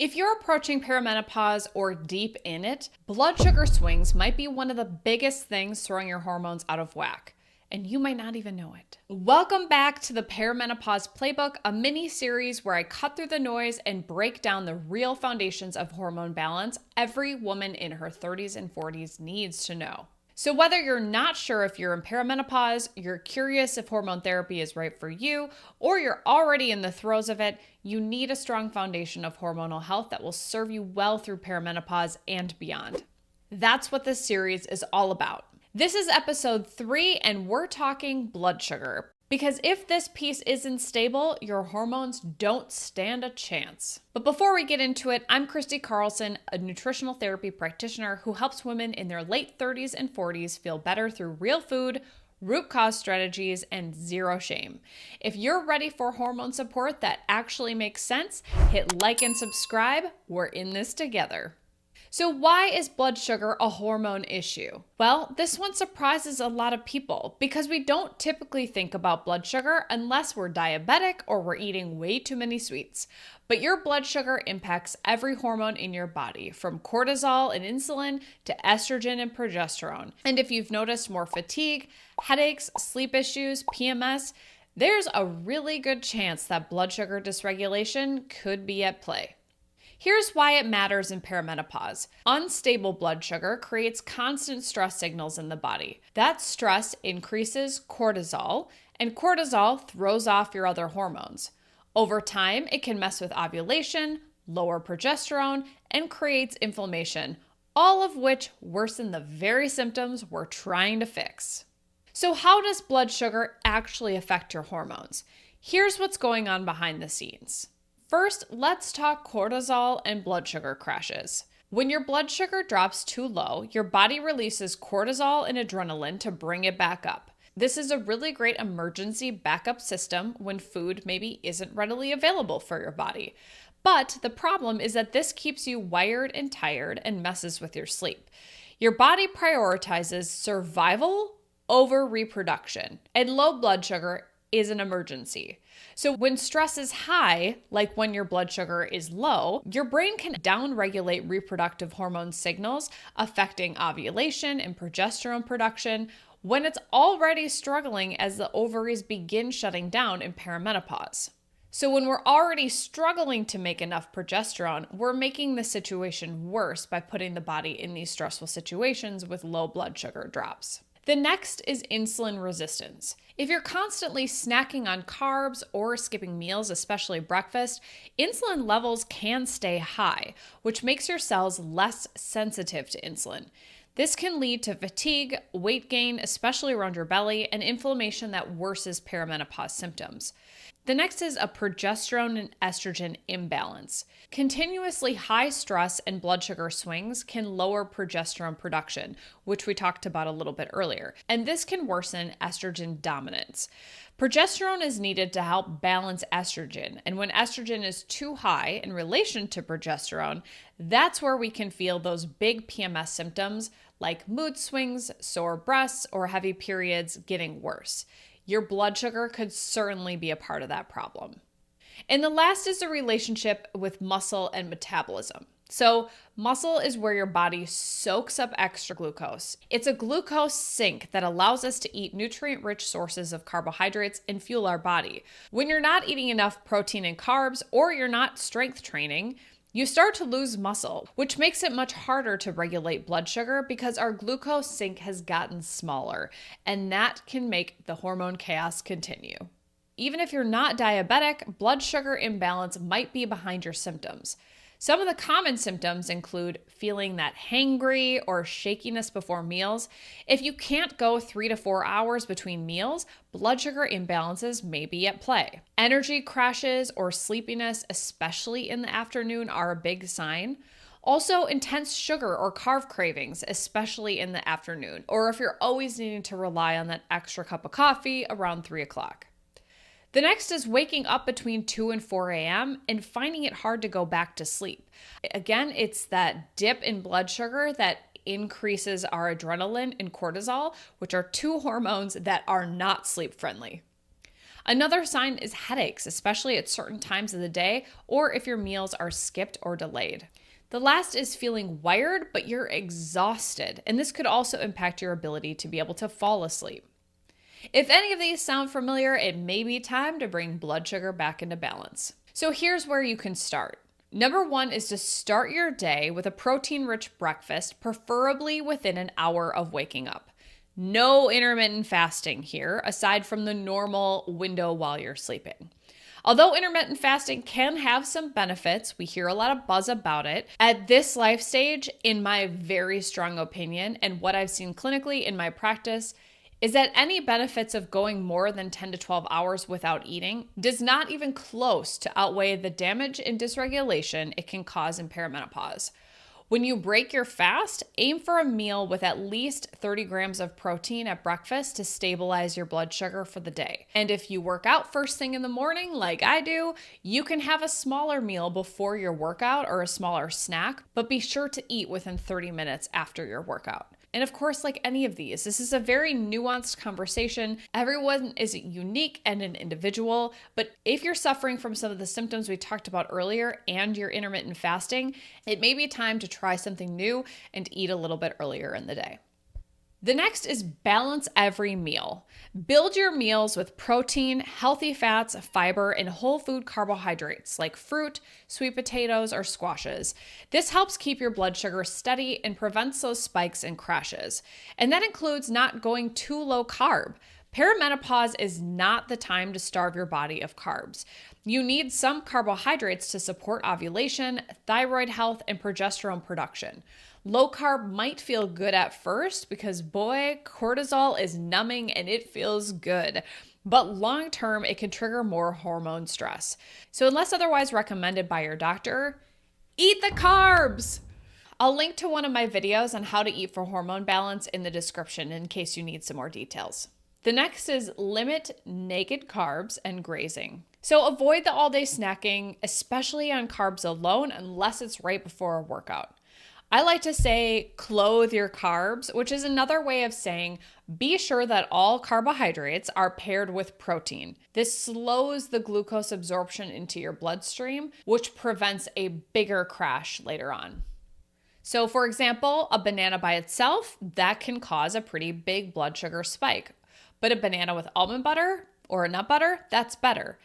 If you're approaching perimenopause or deep in it, blood sugar swings might be one of the biggest things throwing your hormones out of whack, and you might not even know it. Welcome back to the Perimenopause Playbook, a mini series where I cut through the noise and break down the real foundations of hormone balance every woman in her 30s and 40s needs to know. So whether you're not sure if you're in perimenopause, you're curious if hormone therapy is right for you, or you're already in the throes of it, you need a strong foundation of hormonal health that will serve you well through perimenopause and beyond. That's what this series is all about. This is episode 3, and we're talking blood sugar. Because if this piece isn't stable, your hormones don't stand a chance. But before we get into it, I'm Christy Carlson, a nutritional therapy practitioner who helps women in their late 30s and 40s feel better through real food, root cause strategies, and zero shame. If you're ready for hormone support that actually makes sense, hit like and subscribe. We're in this together. So why is blood sugar a hormone issue? Well, this one surprises a lot of people because we don't typically think about blood sugar unless we're diabetic or we're eating way too many sweets. But your blood sugar impacts every hormone in your body, from cortisol and insulin to estrogen and progesterone. And if you've noticed more fatigue, headaches, sleep issues, PMS, there's a really good chance that blood sugar dysregulation could be at play. Here's why it matters in perimenopause. Unstable blood sugar creates constant stress signals in the body. That stress increases cortisol, and cortisol throws off your other hormones. Over time, it can mess with ovulation, lower progesterone, and creates inflammation, all of which worsen the very symptoms we're trying to fix. So how does blood sugar actually affect your hormones? Here's what's going on behind the scenes. First, let's talk cortisol and blood sugar crashes. When your blood sugar drops too low, your body releases cortisol and adrenaline to bring it back up. This is a really great emergency backup system when food maybe isn't readily available for your body. But the problem is that this keeps you wired and tired and messes with your sleep. Your body prioritizes survival over reproduction, and low blood sugar is an emergency. So when stress is high, like when your blood sugar is low, your brain can downregulate reproductive hormone signals affecting ovulation and progesterone production when it's already struggling as the ovaries begin shutting down in perimenopause. So when we're already struggling to make enough progesterone, we're making the situation worse by putting the body in these stressful situations with low blood sugar drops. The next is insulin resistance. If you're constantly snacking on carbs or skipping meals, especially breakfast, insulin levels can stay high, which makes your cells less sensitive to insulin. This can lead to fatigue, weight gain, especially around your belly, and inflammation that worsens perimenopause symptoms. The next is a progesterone and estrogen imbalance. Continuously high stress and blood sugar swings can lower progesterone production, which we talked about a little bit earlier, and this can worsen estrogen dominance. Progesterone is needed to help balance estrogen, and when estrogen is too high in relation to progesterone, that's where we can feel those big PMS symptoms like mood swings, sore breasts, or heavy periods getting worse. Your blood sugar could certainly be a part of that problem. And the last is the relationship with muscle and metabolism. So muscle is where your body soaks up extra glucose. It's a glucose sink that allows us to eat nutrient-rich sources of carbohydrates and fuel our body. When you're not eating enough protein and carbs, or you're not strength training, you start to lose muscle, which makes it much harder to regulate blood sugar because our glucose sink has gotten smaller, and that can make the hormone chaos continue. Even if you're not diabetic, blood sugar imbalance might be behind your symptoms. Some of the common symptoms include feeling that hangry or shakiness before meals. If you can't go 3 to 4 hours between meals, blood sugar imbalances may be at play. Energy crashes or sleepiness, especially in the afternoon, are a big sign. Also, intense sugar or carb cravings, especially in the afternoon, or if you're always needing to rely on that extra cup of coffee around 3 o'clock. The next is waking up between 2 and 4 a.m. and finding it hard to go back to sleep. Again, it's that dip in blood sugar that increases our adrenaline and cortisol, which are two hormones that are not sleep friendly. Another sign is headaches, especially at certain times of the day or if your meals are skipped or delayed. The last is feeling wired, but you're exhausted, and this could also impact your ability to be able to fall asleep. If any of these sound familiar, it may be time to bring blood sugar back into balance. So here's where you can start. Number 1 is to start your day with a protein-rich breakfast, preferably within an hour of waking up. No intermittent fasting here, aside from the normal window while you're sleeping. Although intermittent fasting can have some benefits, we hear a lot of buzz about it. At this life stage, in my very strong opinion, and what I've seen clinically in my practice, is that any benefits of going more than 10 to 12 hours without eating does not even close to outweigh the damage and dysregulation it can cause in perimenopause. When you break your fast, aim for a meal with at least 30 grams of protein at breakfast to stabilize your blood sugar for the day. And if you work out first thing in the morning, like I do, you can have a smaller meal before your workout or a smaller snack, but be sure to eat within 30 minutes after your workout. And of course, like any of these, this is a very nuanced conversation. Everyone is unique and an individual, but if you're suffering from some of the symptoms we talked about earlier and you're intermittent fasting, it may be time to try something new and eat a little bit earlier in the day. The next is balance every meal. Build your meals with protein, healthy fats, fiber, and whole food carbohydrates like fruit, sweet potatoes, or squashes. This helps keep your blood sugar steady and prevents those spikes and crashes. And that includes not going too low carb. Perimenopause is not the time to starve your body of carbs. You need some carbohydrates to support ovulation, thyroid health, and progesterone production. Low carb might feel good at first because boy, cortisol is numbing and it feels good. But long term, it can trigger more hormone stress. So unless otherwise recommended by your doctor, eat the carbs! I'll link to one of my videos on how to eat for hormone balance in the description in case you need some more details. The next is limit naked carbs and grazing. So avoid the all-day snacking, especially on carbs alone, unless it's right before a workout. I like to say clothe your carbs, which is another way of saying be sure that all carbohydrates are paired with protein. This slows the glucose absorption into your bloodstream, which prevents a bigger crash later on. So for example, a banana by itself, that can cause a pretty big blood sugar spike. But a banana with almond butter or a nut butter, that's better.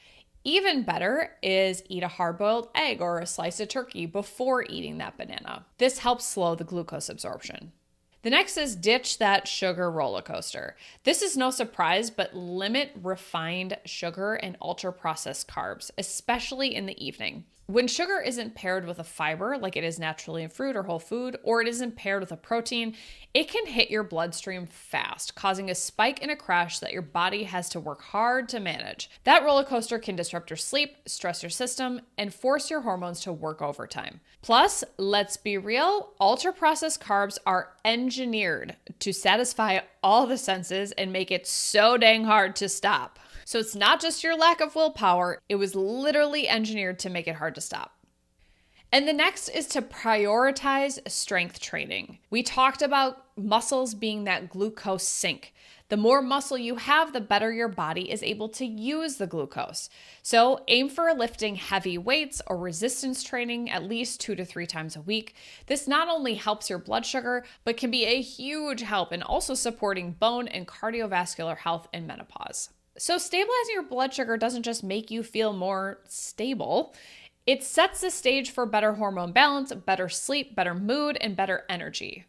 Even better is eat a hard-boiled egg or a slice of turkey before eating that banana. This helps slow the glucose absorption. The next is ditch that sugar roller coaster. This is no surprise, but limit refined sugar and ultra-processed carbs, especially in the evening. When sugar isn't paired with a fiber, like it is naturally in fruit or whole food, or it isn't paired with a protein, it can hit your bloodstream fast, causing a spike and a crash that your body has to work hard to manage. That roller coaster can disrupt your sleep, stress your system, and force your hormones to work overtime. Plus, let's be real, ultra-processed carbs are engineered to satisfy all the senses and make it so dang hard to stop. So it's not just your lack of willpower, it was literally engineered to make it hard to stop. And the next is to prioritize strength training. We talked about muscles being that glucose sink. The more muscle you have, the better your body is able to use the glucose. So aim for lifting heavy weights or resistance training at least 2 to 3 times a week. This not only helps your blood sugar, but can be a huge help in also supporting bone and cardiovascular health in menopause. So stabilizing your blood sugar doesn't just make you feel more stable. It sets the stage for better hormone balance, better sleep, better mood, and better energy.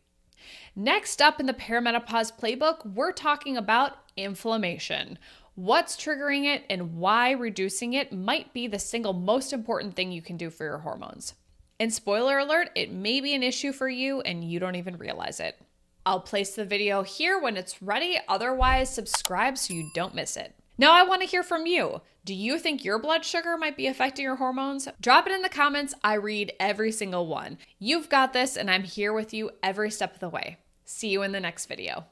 Next up in the Perimenopause Playbook, we're talking about inflammation. What's triggering it and why reducing it might be the single most important thing you can do for your hormones. And spoiler alert, it may be an issue for you and you don't even realize it. I'll place the video here when it's ready. Otherwise, subscribe so you don't miss it. Now I want to hear from you. Do you think your blood sugar might be affecting your hormones? Drop it in the comments. I read every single one. You've got this, and I'm here with you every step of the way. See you in the next video.